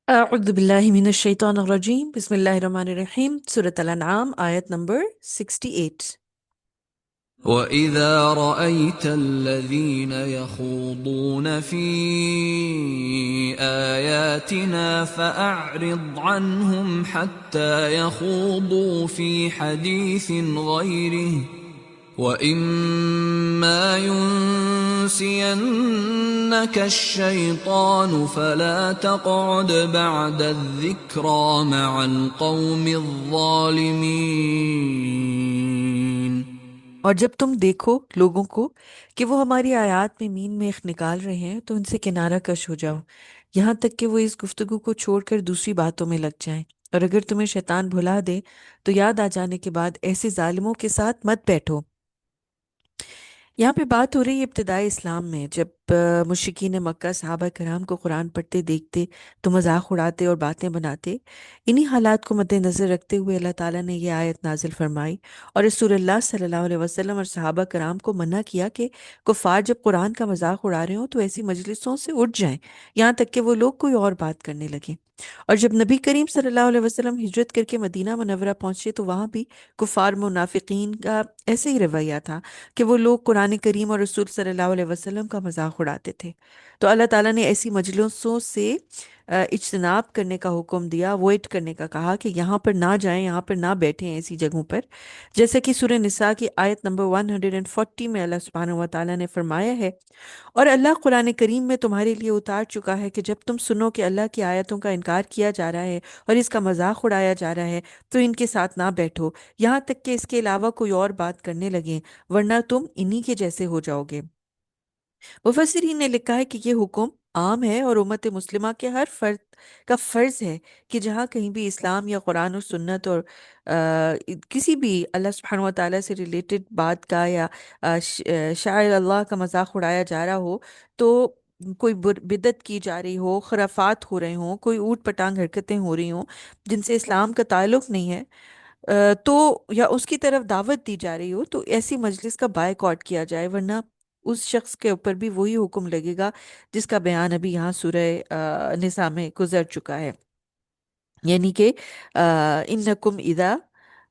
أعوذ بالله من الشيطان الرجيم بسم الله الرحمن الرحيم سورة الأنعام آية number 68. وَإِذَا رَأَيْتَ الَّذِينَ يَخُوضُونَ فِي آيَاتِنَا فَأَعْرِضْ عَنْهُمْ حَتَّى يَخُوضُوا فِي حَدِيثٍ غَيْرِهِ ۚ وَإِمَّا يُنسِيَنَّكَ الشَّيْطَانُ فَلَا تَقْعُدْ بَعْدَ الذِّكْرَىٰ مَعَ الْقَوْمِ الظَّالِمِينَ۔ اور جب تم دیکھو لوگوں کو کہ وہ ہماری آیات میں مین میخ نکال رہے ہیں تو ان سے کنارہ کش ہو جاؤ، یہاں تک کہ وہ اس گفتگو کو چھوڑ کر دوسری باتوں میں لگ جائیں، اور اگر تمہیں شیطان بھلا دے تو یاد آ جانے کے بعد ایسے ظالموں کے ساتھ مت بیٹھو۔ یہاں پہ بات ہو رہی ہے ابتدائی اسلام میں، جب مشرکین مکہ صحابہ کرام کو قرآن پڑھتے دیکھتے تو مذاق اڑاتے اور باتیں بناتے۔ انہی حالات کو مد نظر رکھتے ہوئے اللہ تعالیٰ نے یہ آیت نازل فرمائی اور رسول اللہ صلی اللہ علیہ وسلم اور صحابہ کرام کو منع کیا کہ کفار جب قرآن کا مذاق اڑا رہے ہوں تو ایسی مجلسوں سے اٹھ جائیں، یہاں تک کہ وہ لوگ کوئی اور بات کرنے لگیں۔ اور جب نبی کریم صلی اللہ علیہ وسلم ہجرت کر کے مدینہ منورہ پہنچے تو وہاں بھی کفار منافقین کا ایسے ہی رویہ تھا کہ وہ لوگ قرآن کریم اور رسول صلی اللہ علیہ وسلم کا مذاق اڑاتے تھے۔ تو اللہ تعالیٰ نے ایسی مجلسوں سے اجتناب کرنے کا حکم دیا، اوائڈ کرنے کا کہا کہ یہاں پر نہ جائیں، یہاں پر نہ بیٹھیں ایسی جگہوں پر، جیسا کہ سورہ نساء کی آیت نمبر 140 میں اللہ سبحانہ و تعالیٰ نے فرمایا ہے۔ اور اللہ قرآن کریم میں تمہارے لیے اتار چکا ہے کہ جب تم سنو کہ اللہ کی آیتوں کا انکار کیا جا رہا ہے اور اس کا مذاق اڑایا جا رہا ہے تو ان کے ساتھ نہ بیٹھو، یہاں تک کہ اس کے علاوہ کوئی اور بات کرنے لگیں، ورنہ تم انہی کے جیسے ہو جاؤ گے۔ مفسرین نے لکھا ہے کہ یہ حکم عام ہے اور امت مسلمہ کے ہر فرد کا فرض ہے کہ جہاں کہیں بھی اسلام یا قرآن و سنت اور کسی بھی اللہ سبحانہ و تعالیٰ سے ریلیٹڈ بات کا یا شاعر اللہ کا مذاق اڑایا جا رہا ہو، تو کوئی بدعت کی جا رہی ہو، خرافات ہو رہے ہوں، کوئی اوٹ پٹانگ حرکتیں ہو رہی ہوں جن سے اسلام کا تعلق نہیں ہے، تو یا اس کی طرف دعوت دی جا رہی ہو، تو ایسی مجلس کا بائیکاٹ کیا جائے، ورنہ اس شخص کے اوپر بھی وہی حکم لگے گا جس کا بیان ابھی یہاں سورہ نساء میں گزر چکا ہے، یعنی کہ انکم اذا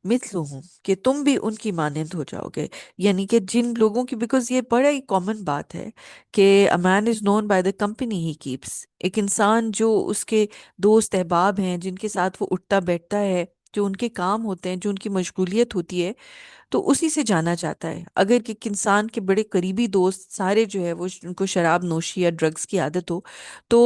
مثلہم، کہ تم بھی ان کی مانند ہو جاؤ گے۔ یعنی کہ جن لوگوں کی، بیکاز یہ بڑا ہی کامن بات ہے کہ a man is known by the company he keeps، ایک انسان جو اس کے دوست احباب ہیں، جن کے ساتھ وہ اٹھتا بیٹھتا ہے، جو ان کے کام ہوتے ہیں، جو ان کی مشغولیت ہوتی ہے، تو اسی سے جانا چاہتا ہے۔ اگر ایک انسان کے بڑے قریبی دوست سارے جو ہے وہ ان کو شراب نوشی یا ڈرگز کی عادت ہو تو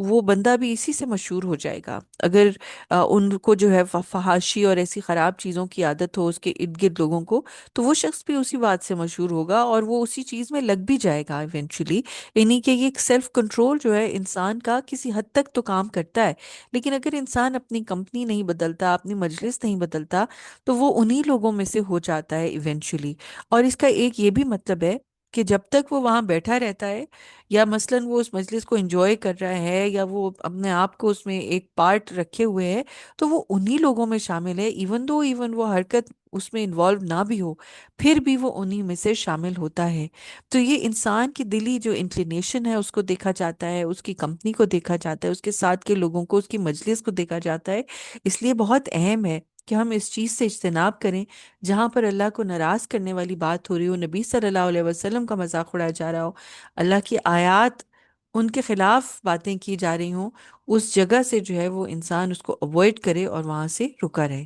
وہ بندہ بھی اسی سے مشہور ہو جائے گا۔ اگر ان کو جو ہے فحاشی اور ایسی خراب چیزوں کی عادت ہو اس کے ارد گرد لوگوں کو، تو وہ شخص بھی اسی بات سے مشہور ہوگا اور وہ اسی چیز میں لگ بھی جائے گا ایونچولی۔ یعنی کہ یہ سیلف کنٹرول جو ہے انسان کا کسی حد تک تو کام کرتا ہے، لیکن اگر انسان اپنی کمپنی نہیں بدلتا، اپنی مجلس نہیں بدلتا، تو وہ انہی لوگوں میں سے ہو جاتا ہے ایونچولی۔ اور اس کا ایک یہ بھی مطلب ہے کہ جب تک وہ وہاں بیٹھا رہتا ہے، یا مثلاً وہ اس مجلس کو انجوائے کر رہا ہے، یا وہ اپنے آپ کو اس میں ایک پارٹ رکھے ہوئے ہے، تو وہ انہی لوگوں میں شامل ہے، ایون وہ حرکت اس میں انوالو نہ بھی ہو، پھر بھی وہ انہی میں سے شامل ہوتا ہے۔ تو یہ انسان کی دلی جو انکلینیشن ہے اس کو دیکھا جاتا ہے، اس کی کمپنی کو دیکھا جاتا ہے، اس کے ساتھ کے لوگوں کو، اس کی مجلس کو دیکھا جاتا ہے۔ اس لیے بہت اہم ہے کہ ہم اس چیز سے اجتناب کریں جہاں پر اللہ کو ناراض کرنے والی بات ہو رہی ہو، نبی صلی اللہ علیہ وسلم کا مذاق اڑایا جا رہا ہو، اللہ کی آیات ان کے خلاف باتیں کی جا رہی ہوں، اس جگہ سے جو ہے وہ انسان اس کو اوائڈ کرے اور وہاں سے رکا رہے۔